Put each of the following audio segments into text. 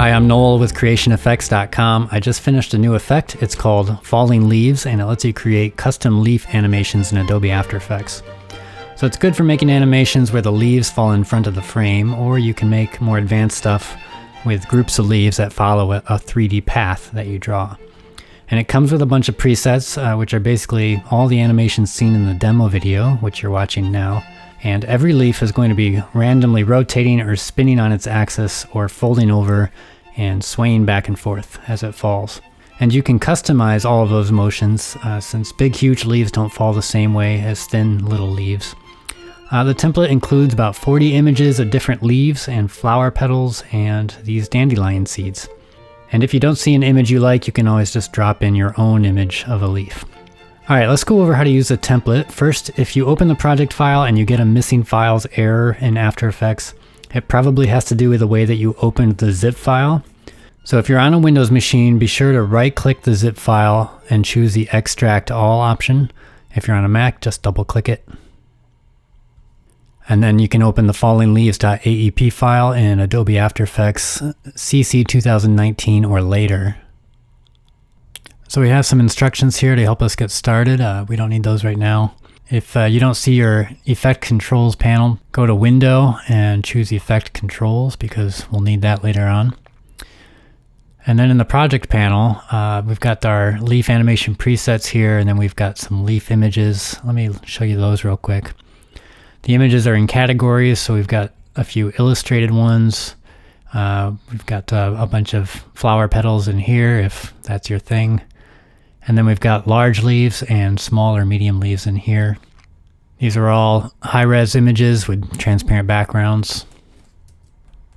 Hi, I'm Noel with creationeffects.com. I just finished a new effect. It's called Falling Leaves, and it lets you create custom leaf animations in Adobe After Effects. So it's good for making animations where the leaves fall in front of the frame, or you can make more advanced stuff with groups of leaves that follow a 3D path that you draw. And it comes with a bunch of presets, which are basically all the animations seen in the demo video, which you're watching now. And every leaf is going to be randomly rotating or spinning on its axis or folding over and swaying back and forth as it falls. And you can customize all of those motions since big huge leaves don't fall the same way as thin little leaves. The template includes about 40 images of different leaves and flower petals and these dandelion seeds. And if you don't see an image you like, you can always just drop in your own image of a leaf. Alright, let's go over how to use the template. First, if you open the project file and you get a missing files error in After Effects, it probably has to do with the way that you opened the zip file. So if you're on a Windows machine, be sure to right-click the zip file and choose the Extract All option. If you're on a Mac, just double-click it. And then you can open the fallingleaves.aep file in Adobe After Effects CC 2019 or later. So we have some instructions here to help us get started. We don't need those right now. If you don't see your Effect Controls panel, go to Window and choose Effect Controls because we'll need that later on. And then in the Project panel, we've got our leaf animation presets here, and then we've got some leaf images. Let me show you those real quick. The images are in categories, so we've got a few illustrated ones. We've got a bunch of flower petals in here, if that's your thing. And then we've got large leaves and small or medium leaves in here. These are all high-res images with transparent backgrounds.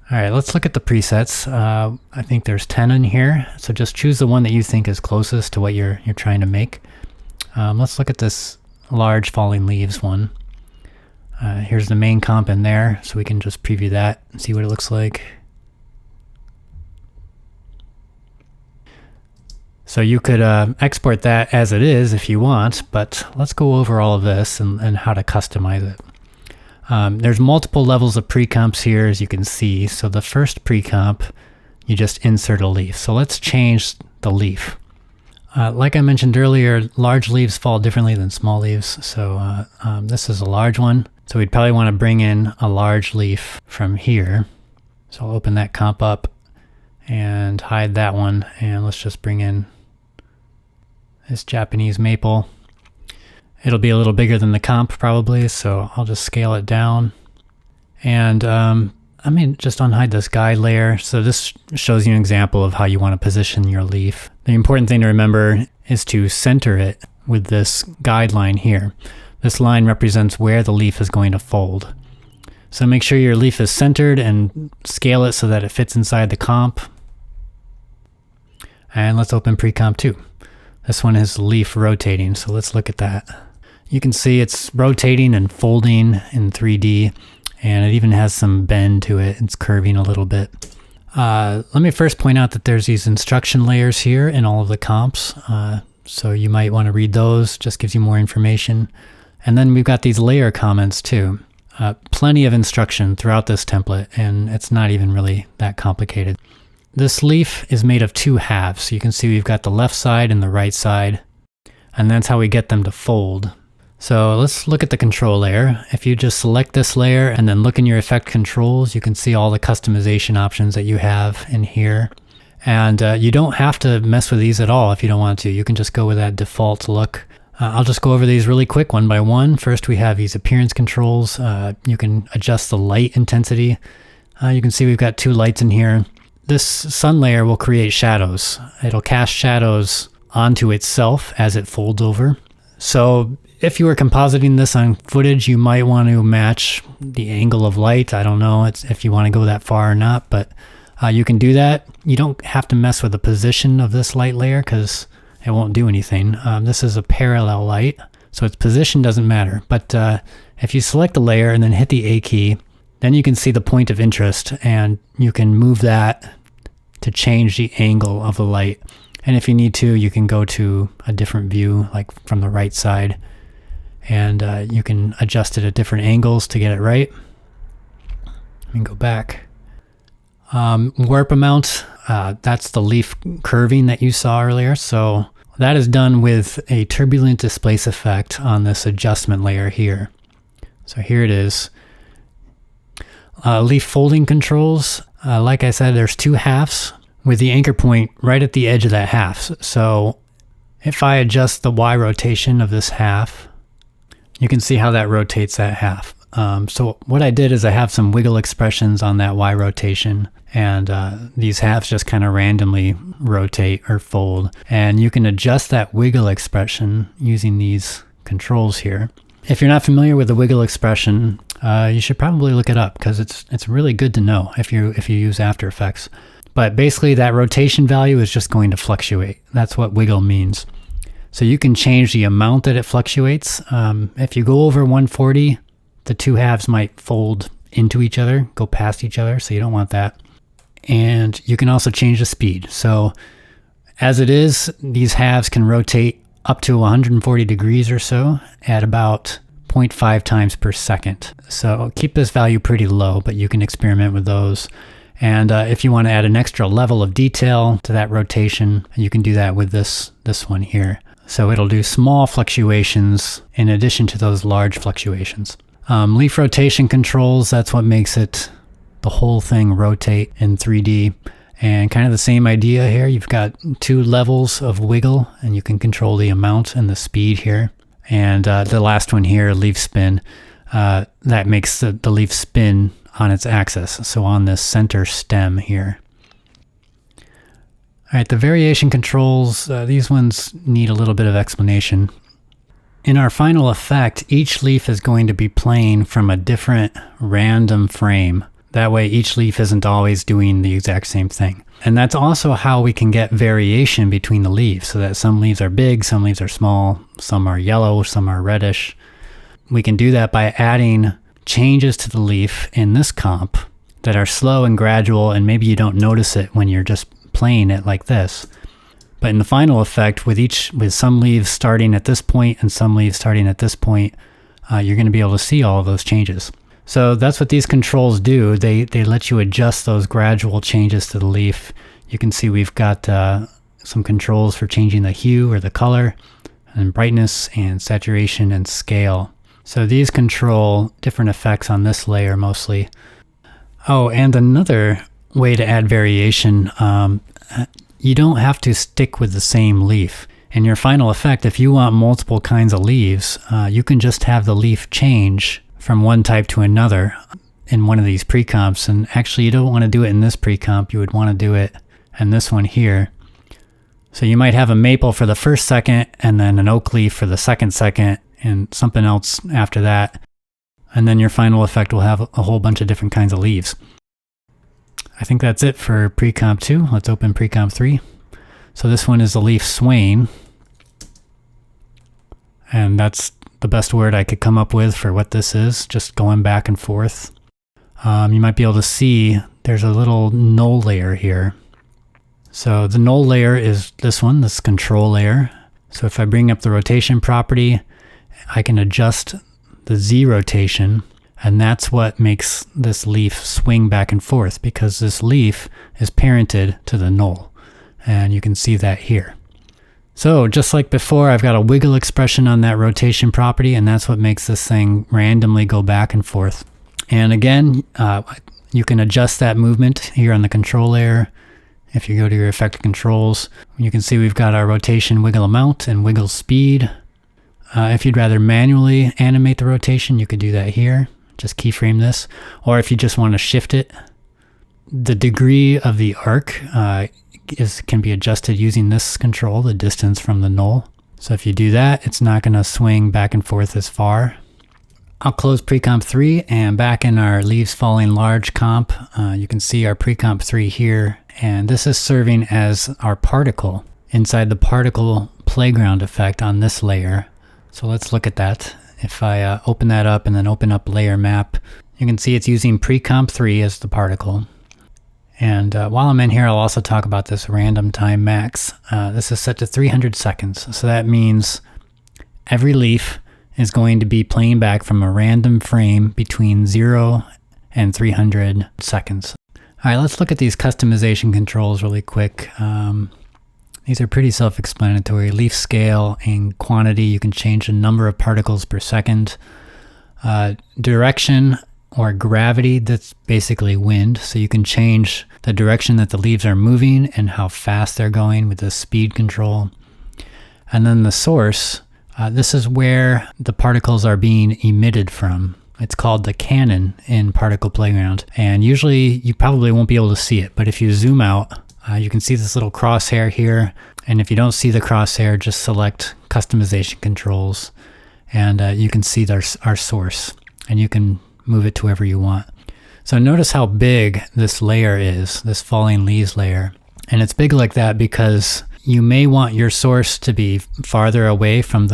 All right, let's look at the presets. I think there's 10 in here, so just choose the one that you think is closest to what you're trying to make. Let's look at this large falling leaves one. Here's the main comp in there, so we can just preview that and see what it looks like. So you could export that as it is if you want, but let's go over all of this and how to customize it. There's multiple levels of pre-comps here, as you can see. So the first pre-comp, you just insert a leaf. So let's change the leaf. Like I mentioned earlier, large leaves fall differently than small leaves. So this is a large one. So we'd probably want to bring in a large leaf from here. So I'll open that comp up and hide that one. And let's just bring in this Japanese maple. It'll be a little bigger than the comp probably, so I'll just scale it down. And I mean, just unhide this guide layer. So this shows you an example of how you want to position your leaf. The important thing to remember is to center it with this guideline here. This line represents where the leaf is going to fold. So make sure your leaf is centered and scale it so that it fits inside the comp. And let's open pre-comp 2. This one is leaf rotating, so let's look at that. You can see it's rotating and folding in 3D, and it even has some bend to it. It's curving a little bit. Let me first point out that there's these instruction layers here in all of the comps, so you might want to read those, just gives you more information. And then we've got these layer comments too. Plenty of instruction throughout this template, and it's not even really that complicated. This leaf is made of two halves. You can see we've got the left side and the right side, and that's how we get them to fold. So let's look at the control layer. If you just select this layer and then look in your effect controls, you can see all the customization options that you have in here. And you don't have to mess with these at all if you don't want to. You can just go with that default look. I'll just go over these really quick one by one. First, we have these appearance controls. You can adjust the light intensity. You can see we've got two lights in here. This sun layer will create shadows. It'll cast shadows onto itself as it folds over. So if you were compositing this on footage, you might want to match the angle of light. I don't know if you want to go that far or not, but you can do that. You don't have to mess with the position of this light layer because it won't do anything. This is a parallel light, so its position doesn't matter. But if you select the layer and then hit the A key, then you can see the point of interest, and you can move that to change the angle of the light. And if you need to, you can go to a different view, like from the right side, and you can adjust it at different angles to get it right. Let me go back. Warp amount, That's the leaf curving that you saw earlier. So that is done with a turbulent displace effect on this adjustment layer here. So here it is. Leaf folding controls. Like I said, there's two halves with the anchor point right at the edge of that half. So if I adjust the Y rotation of this half, you can see how that rotates that half. So what I did is I have some wiggle expressions on that Y rotation, and these halves just kind of randomly rotate or fold. And you can adjust that wiggle expression using these controls here. If you're not familiar with the wiggle expression, you should probably look it up, because it's really good to know if you use After Effects. But basically that rotation value is just going to fluctuate. That's what wiggle means. So you can change the amount that it fluctuates. If you go over 140, the two halves might fold into each other, go past each other, so you don't want that. And you can also change the speed. So as it is, these halves can rotate up to 140 degrees or so at about 0.5 times per second. So keep this value pretty low, but you can experiment with those. And if you want to add an extra level of detail to that rotation, you can do that with this one here. So it'll do small fluctuations in addition to those large fluctuations. Leaf rotation controls, that's what makes it, the whole thing rotate in 3D. And kind of the same idea here. You've got two levels of wiggle, and you can control the amount and the speed here. And the last one here, leaf spin, that makes the leaf spin on its axis, so on this center stem here. All right, the variation controls, these ones need a little bit of explanation. In our final effect, each leaf is going to be playing from a different random frame. That way each leaf isn't always doing the exact same thing. And that's also how we can get variation between the leaves, so that some leaves are big, some leaves are small, some are yellow, some are reddish. We can do that by adding changes to the leaf in this comp that are slow and gradual, and maybe you don't notice it when you're just playing it like this. But in the final effect, with some leaves starting at this point and some leaves starting at this point, you're going to be able to see all of those changes. So that's what these controls do. They let you adjust those gradual changes to the leaf. You can see we've got some controls for changing the hue or the color, and brightness and saturation and scale. So these control different effects on this layer mostly. Oh, and another way to add variation, you don't have to stick with the same leaf. In your final effect, if you want multiple kinds of leaves, you can just have the leaf change from one type to another in one of these pre-comps. And actually you don't want to do it in this pre-comp, you would want to do it in this one here. So you might have a maple for the first second, and then an oak leaf for the second, and something else after that. And then your final effect will have a whole bunch of different kinds of leaves. I think that's it for pre-comp 2. Let's open pre-comp 3. So this one is the leaf swaying. And that's the best word I could come up with for what this is, just going back and forth. You might be able to see there's a little null layer here. So the null layer is this one, this control layer. So if I bring up the rotation property, I can adjust the Z rotation, and that's what makes this leaf swing back and forth, because this leaf is parented to the null. And you can see that here. So just like before, I've got a wiggle expression on that rotation property, and that's what makes this thing randomly go back and forth. And again, you can adjust that movement here on the control layer. If you go to your effect controls, you can see we've got our rotation wiggle amount and wiggle speed. If you'd rather manually animate the rotation, you could do that here. Just keyframe this. Or if you just want to shift it, the degree of the arc can be adjusted using this control, the distance from the null. So if you do that, it's not going to swing back and forth as far. I'll close pre-comp 3, and back in our leaves falling large comp, you can see our pre-comp 3 here, and this is serving as our particle inside the particle playground effect on this layer. So let's look at that. If I open that up and then open up layer map, you can see it's using pre-comp 3 as the particle. And while I'm in here, I'll also talk about this random time max. This is set to 300 seconds. So that means every leaf is going to be playing back from a random frame between 0 and 300 seconds. All right, let's look at these customization controls really quick. These are pretty self-explanatory. Leaf scale and quantity, you can change the number of particles per second. Direction or gravity, that's basically wind. So you can change the direction that the leaves are moving and how fast they're going with the speed control. And then the source, this is where the particles are being emitted from. It's called the cannon in Particle Playground. And usually you probably won't be able to see it, but if you zoom out, you can see this little crosshair here. And if you don't see the crosshair, just select customization controls and you can see our source and you can move it to wherever you want. So notice how big this layer is, this falling leaves layer. And it's big like that because you may want your source to be farther away from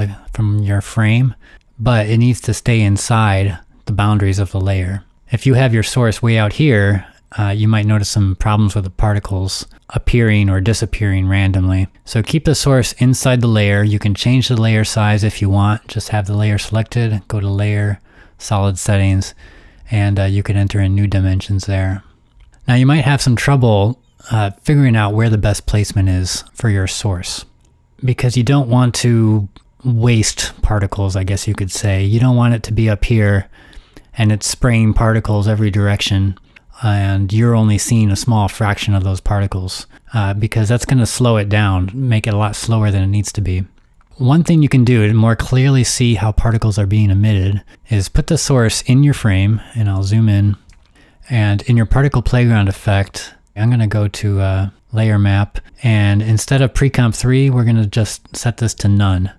your frame, but it needs to stay inside the boundaries of the layer. If you have your source way out here, you might notice some problems with the particles appearing or disappearing randomly. So keep the source inside the layer. You can change the layer size if you want. Just have the layer selected, go to Layer, Solid Settings, and you can enter in new dimensions there. Now you might have some trouble figuring out where the best placement is for your source, because you don't want to waste particles, I guess you could say. You don't want it to be up here and it's spraying particles every direction and you're only seeing a small fraction of those particles, because that's going to slow it down, make it a lot slower than it needs to be. One thing you can do to more clearly see how particles are being emitted is put the source in your frame, and I'll zoom in, and in your Particle Playground effect, I'm going to go to Layer Map, and instead of Pre-Comp 3, we're going to just set this to none.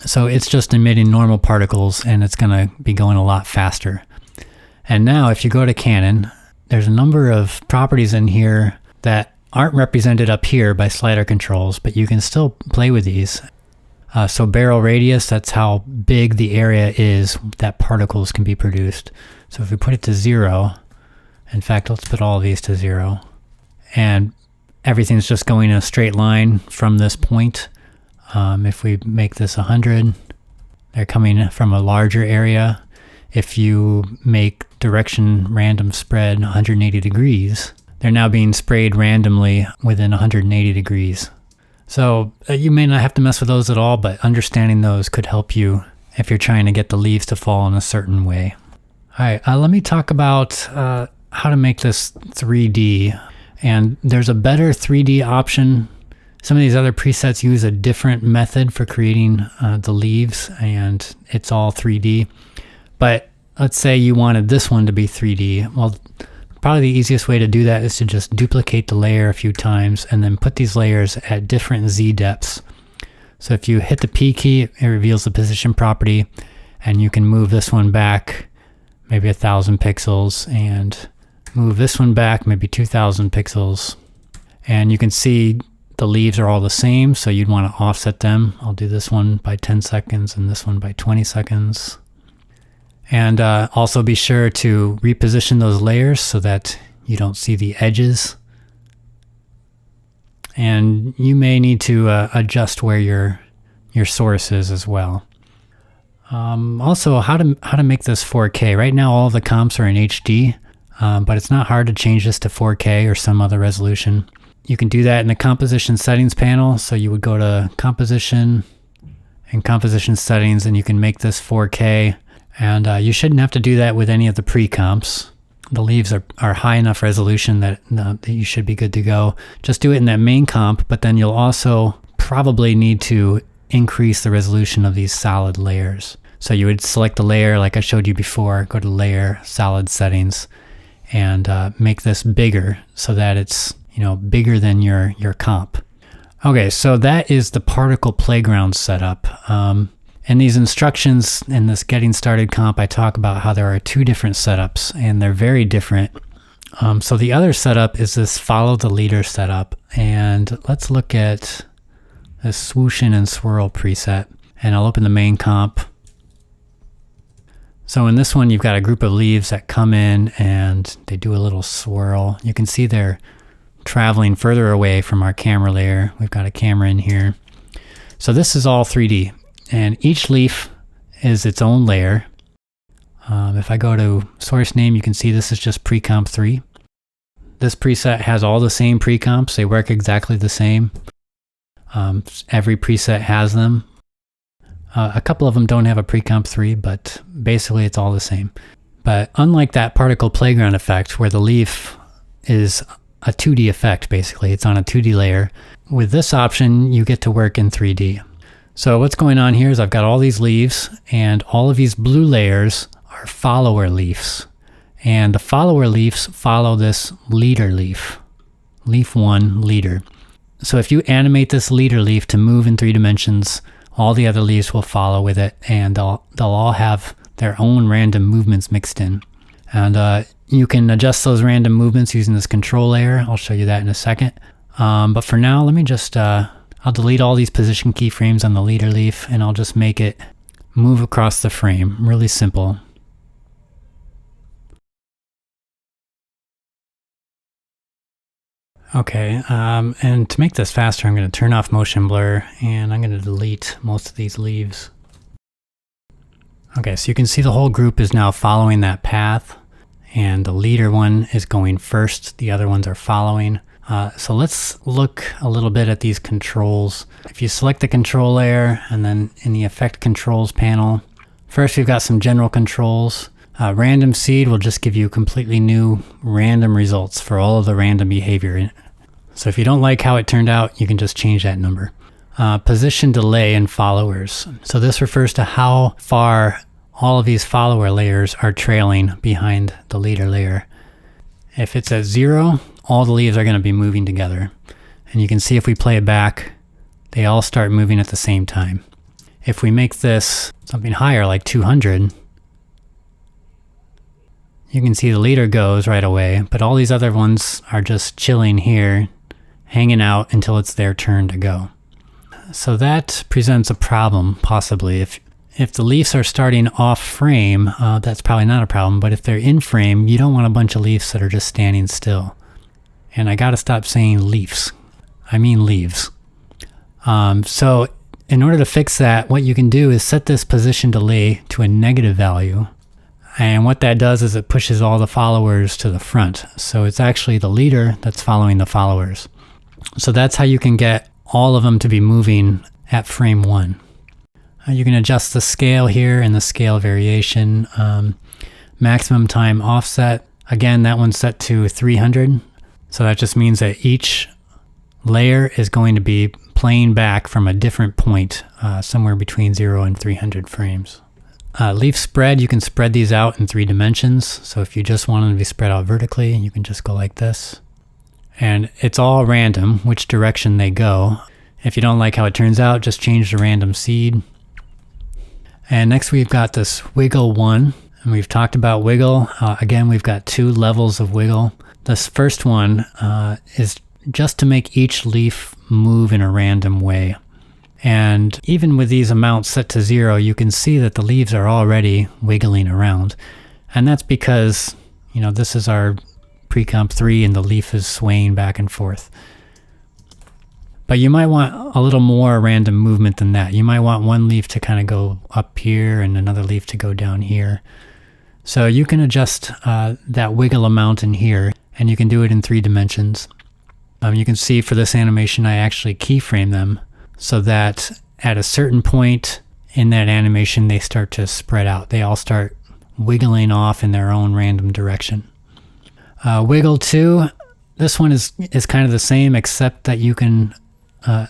So it's just emitting normal particles and it's going to be going a lot faster. And now if you go to Canon, there's a number of properties in here that aren't represented up here by slider controls, but you can still play with these. So barrel radius, that's how big the area is that particles can be produced. So if we put it to 0, in fact, let's put all of these to 0, and everything's just going in a straight line from this point. If we make this 100, they're coming from a larger area. If you make direction random spread 180 degrees, they're now being sprayed randomly within 180 degrees. So you may not have to mess with those at all, but understanding those could help you if you're trying to get the leaves to fall in a certain way. All right, let me talk about how to make this 3D. And there's a better 3D option. Some of these other presets use a different method for creating the leaves, and it's all 3D. But let's say you wanted this one to be 3D. Well, probably the easiest way to do that is to just duplicate the layer a few times and then put these layers at different Z depths. So if you hit the P key, it reveals the position property, and you can move this one back maybe 1,000 pixels and move this one back maybe 2,000 pixels. And you can see the leaves are all the same, so you'd want to offset them. I'll do this one by 10 seconds and this one by 20 seconds. And also be sure to reposition those layers so that you don't see the edges. And you may need to adjust where your source is as well. Also, how to make this 4K. Right now, all of the comps are in HD, but it's not hard to change this to 4K or some other resolution. You can do that in the Composition Settings panel. So you would go to Composition and Composition Settings, and you can make this 4K. And you shouldn't have to do that with any of the pre-comps. The leaves are high enough resolution that you should be good to go. Just do it in that main comp, but then you'll also probably need to increase the resolution of these solid layers. So you would select the layer like I showed you before, go to Layer, Solid Settings, and make this bigger so that it's bigger than your comp. Okay, so that is the Particle Playground setup. In these instructions in this Getting Started comp, I talk about how there are two different setups, and they're very different. So the other setup is this Follow the Leader setup, and let's look at this Swoosh In and Swirl preset, and I'll open the main comp. So in this one, you've got a group of leaves that come in and they do a little swirl. You can see they're traveling further away from our camera layer. We've got a camera in here. So this is all 3D, and each leaf is its own layer. If I go to source name, you can see this is just pre-comp 3. This preset has all the same pre-comps. They work exactly the same. Every preset has them. A couple of them don't have a pre-comp 3, but basically it's all the same. But unlike that particle playground effect where the leaf is a 2D effect, basically, it's on a 2D layer, with this option you get to work in 3D. So what's going on here is I've got all these leaves, and all of these blue layers are follower leaves. And the follower leaves follow this leader leaf. Leaf 1, leader. So if you animate this leader leaf to move in 3 dimensions, all the other leaves will follow with it, and they'll all have their own random movements mixed in. And you can adjust those random movements using this control layer. I'll show you that in a second. But for now, let me just, I'll delete all these position keyframes on the leader leaf, and I'll just make it move across the frame. Really simple. Okay, and to make this faster, I'm going to turn off motion blur, and I'm going to delete most of these leaves. Okay, so you can see the whole group is now following that path, and the leader one is going first, the other ones are following. So let's look a little bit at these controls. If you select the control layer, and then in the effect controls panel, first we've got some general controls. Random seed will just give you completely new random results for all of the random behavior. So if you don't like how it turned out, you can just change that number. Position delay and followers. So this refers to how far all of these follower layers are trailing behind the leader layer. If it's at 0, all the leaves are going to be moving together. And you can see if we play it back, they all start moving at the same time. If we make this something higher, like 200, you can see the leader goes right away, but all these other ones are just chilling here, hanging out until it's their turn to go. So that presents a problem, possibly. If the leaves are starting off frame, that's probably not a problem, but if they're in frame, you don't want a bunch of leaves that are just standing still. And I gotta stop saying leaves. I mean leaves. So in order to fix that, what you can do is set this position delay to a negative value. And what that does is it pushes all the followers to the front. So it's actually the leader that's following the followers. So that's how you can get all of them to be moving at frame 1. You can adjust the scale here and the scale variation. Maximum time offset. Again, that one's set to 300. So that just means that each layer is going to be playing back from a different point, somewhere between 0 and 300 frames. Leaf spread, you can spread these out in 3 dimensions. So if you just want them to be spread out vertically, you can just go like this. And it's all random, which direction they go. If you don't like how it turns out, just change the random seed. And next we've got this wiggle 1. And we've talked about wiggle. Again, we've got 2 levels of wiggle. This first one is just to make each leaf move in a random way. And even with these amounts set to 0, you can see that the leaves are already wiggling around. And that's because, you know, this is our pre-comp 3 and the leaf is swaying back and forth. But you might want a little more random movement than that. You might want one leaf to kind of go up here and another leaf to go down here. So you can adjust that wiggle amount in here, and you can do it in 3 dimensions. You can see for this animation I actually keyframe them so that at a certain point in that animation they start to spread out. They all start wiggling off in their own random direction. Wiggle 2, this one is kind of the same, except that you can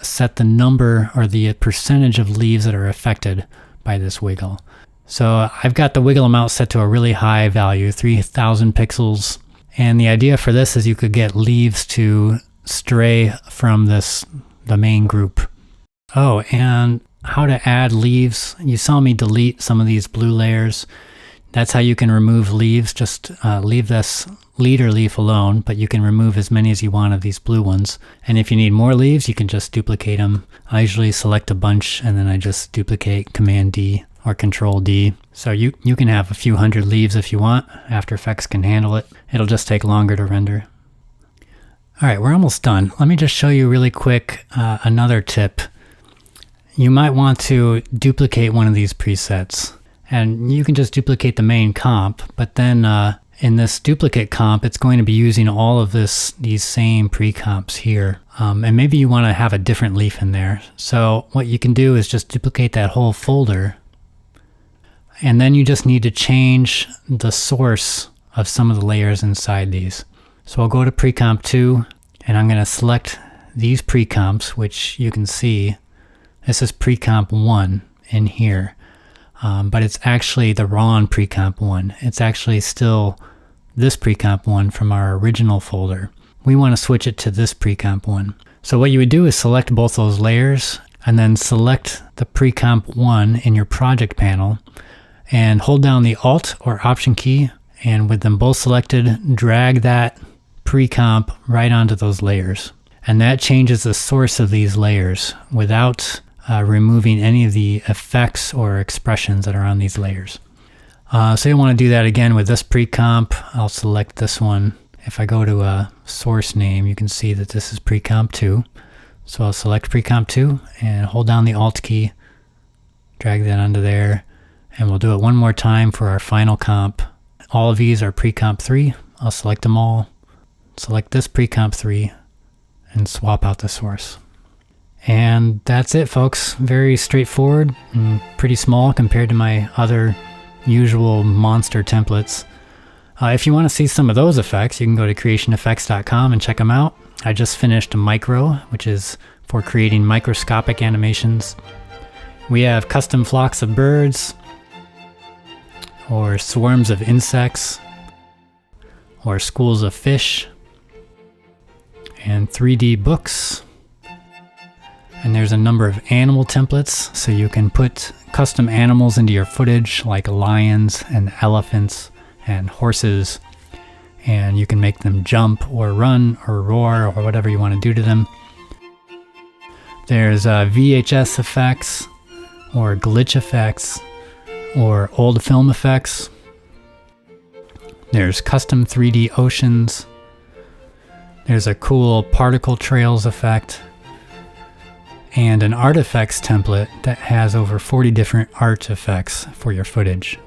set the number or the percentage of leaves that are affected by this wiggle. So I've got the wiggle amount set to a really high value, 3000 pixels. And the idea for this is you could get leaves to stray from the main group. Oh, and how to add leaves. You saw me delete some of these blue layers. That's how you can remove leaves. Just leave this leader leaf alone, but you can remove as many as you want of these blue ones. And if you need more leaves, you can just duplicate them. I usually select a bunch and then I just duplicate, Command D or Control D. So you can have a few hundred leaves if you want. After Effects can handle it. It'll just take longer to render. All right, we're almost done. Let me just show you really quick another tip. You might want to duplicate one of these presets. And you can just duplicate the main comp, but then In this duplicate comp, it's going to be using all of these same pre-comps here. And maybe you want to have a different leaf in there. So what you can do is just duplicate that whole folder. And then you just need to change the source of some of the layers inside these. So I'll go to pre-comp 2, and I'm going to select these pre-comps, which you can see. This is pre-comp 1 in here. But it's actually the wrong pre-comp 1. It's actually still this pre-comp 1 from our original folder. We want to switch it to this pre-comp 1. So what you would do is select both those layers and then select the pre-comp 1 in your project panel and hold down the Alt or Option key, and with them both selected, drag that pre-comp right onto those layers. And that changes the source of these layers without removing any of the effects or expressions that are on these layers. So you want to do that again with this pre-comp. I'll select this one. If I go to a source name, you can see that this is pre-comp 2. So I'll select pre-comp 2 and hold down the Alt key, drag that onto there, and we'll do it one more time for our final comp. All of these are pre-comp 3. I'll select them all, select this pre-comp 3, and swap out the source. And that's it, folks. Very straightforward and pretty small compared to my other usual monster templates. If you want to see some of those effects, you can go to creationeffects.com and check them out. I just finished a micro, which is for creating microscopic animations. We have custom flocks of birds, or swarms of insects, or schools of fish, and 3D books. And there's a number of animal templates, so you can put custom animals into your footage, like lions and elephants and horses, and you can make them jump or run or roar or whatever you want to do to them. There's VHS effects or glitch effects or old film effects. There's custom 3D oceans. There's a cool particle trails effect, and an art effects template that has over 40 different art effects for your footage.